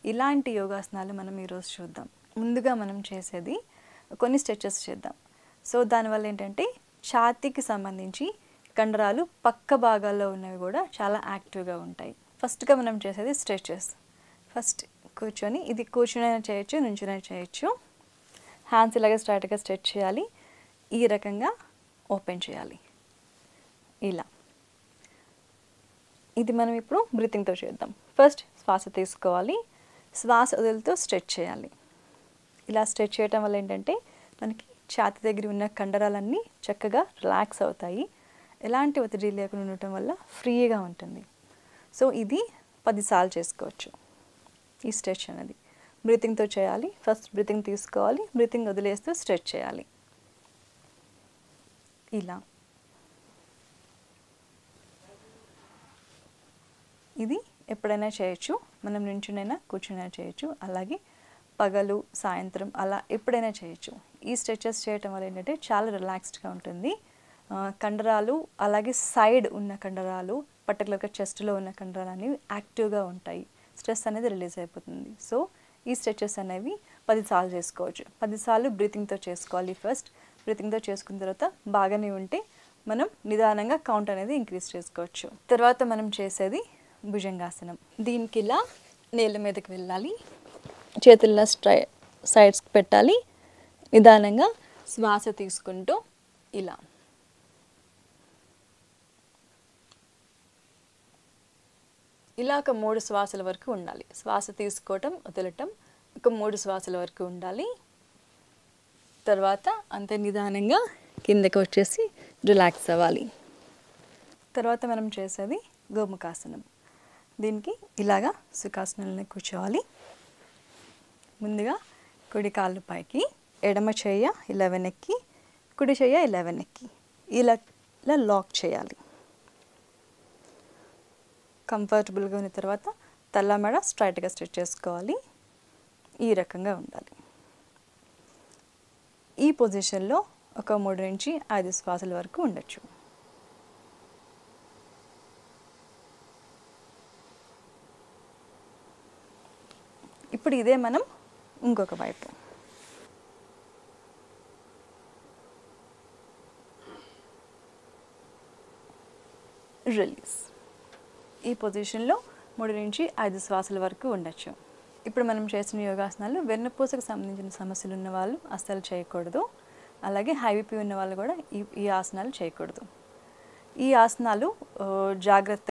ఇలాంటి యోగాసనాలు మనం ఈరోజు చూద్దాం. ముందుగా మనం చేసేది కొన్ని స్ట్రెచెస్ చేద్దాం. సో దానివల్ల ఏంటంటే ఛాతీకి సంబంధించి కండరాలు పక్క భాగాల్లో ఉన్నవి కూడా చాలా యాక్టివ్గా ఉంటాయి. ఫస్ట్గా మనం చేసేది స్ట్రెచెస్. ఫస్ట్ కూర్చొని, ఇది కూర్చునైనా చేయొచ్చు, నుంచునైనా చేయొచ్చు. హ్యాండ్స్ ఇలాగే స్ట్రైట్గా స్ట్రెచ్ చేయాలి. ఈ రకంగా ఓపెన్ చేయాలి. ఇలా ఇది మనం ఇప్పుడు బ్రీతింగ్తో చేద్దాం. ఫస్ట్ శ్వాస తీసుకోవాలి, శ్వాస వదులుతూ స్ట్రెచ్ చేయాలి. ఇలా స్ట్రెచ్ చేయటం వల్ల ఏంటంటే మనకి ఛాతీ దగ్గర ఉన్న కండరాలన్నీ చక్కగా రిలాక్స్ అవుతాయి. ఎలాంటి ఒత్తిడి లేకుండా ఉండటం వల్ల ఫ్రీగా ఉంటుంది. సో ఇది 10 సార్లు చేసుకోవచ్చు. ఈ స్ట్రెచ్ అనేది బ్రీతింగ్తో చేయాలి. ఫస్ట్ బ్రీతింగ్ తీసుకోవాలి, బ్రీతింగ్ వదిలేస్తూ స్ట్రెచ్ చేయాలి. ఇలా ఇది ఎప్పుడైనా చేయొచ్చు. మనం నించునైనా కూర్చునైనా చేయొచ్చు. అలాగే పగలు, సాయంత్రం అలా ఎప్పుడైనా చేయొచ్చు. ఈ స్ట్రెచెస్ చేయటం వల్ల ఏంటంటే చాలా రిలాక్స్డ్గా ఉంటుంది. కండరాలు అలాగే సైడ్ ఉన్న కండరాలు, పర్టికులర్గా చెస్ట్లో ఉన్న కండరాలు అనేవి యాక్టివ్గా ఉంటాయి. స్ట్రెస్ అనేది రిలీజ్ అయిపోతుంది. సో ఈ స్ట్రెచెస్ అనేవి 10 సార్లు చేసుకోవచ్చు. 10 సార్లు బ్రీతింగ్తో చేసుకోవాలి. ఫస్ట్ బ్రీతింగ్తో చేసుకున్న తర్వాత బాగానే ఉంటే మనం నిదానంగా కౌంట్ అనేది ఇంక్రీజ్ చేసుకోవచ్చు. తర్వాత మనం చేసేది భుజంగాసనం. దీనికి ఇలా నేల మీదకి వెళ్ళాలి, చేతుల్లో సైడ్స్కి పెట్టాలి. నిదానంగా శ్వాస తీసుకుంటూ ఇలా ఒక 3 శ్వాసల వరకు ఉండాలి. శ్వాస తీసుకోవటం, వదలటం ఒక 3 శ్వాసల వరకు ఉండాలి. తర్వాత అంతే నిదానంగా కిందకి వచ్చేసి రిలాక్స్ అవ్వాలి. తర్వాత మనం చేసేది గోముఖాసనం. దీనికి ఇలాగా సుఖాసనంలో కూర్చోవాలి. ముందుగా కుడి కాళ్ళు పైకి, ఎడమ చెయ్య ఇలా వెనక్కి, కుడి చెయ్య ఇలా వెనక్కి, ఇలా లాక్ చేయాలి. కంఫర్టబుల్గా ఉన్న తర్వాత తల మెడ స్ట్రైట్గా స్ట్రెచ్ చేసుకోవాలి. ఈ రకంగా ఉండాలి. ఈ పొజిషన్లో ఒక 3 నుంచి 5 శ్వాసల వరకు ఉండొచ్చు. ఇప్పుడు ఇదే మనం ఇంకొక వైపు. రిలీజ్. ఈ పొజిషన్లో 3 నుంచి 5 శ్వాసల వరకు ఉండొచ్చు. ఇప్పుడు మనం చేసిన యోగాసనాలు వెన్నుపూసకు సంబంధించిన సమస్యలు ఉన్న వాళ్ళు అస్సలు చేయకూడదు. అలాగే హై బీపీ ఉన్న వాళ్ళు కూడా ఈ ఆసనాలు చేయకూడదు. ఈ ఆసనాలు జాగ్రత్త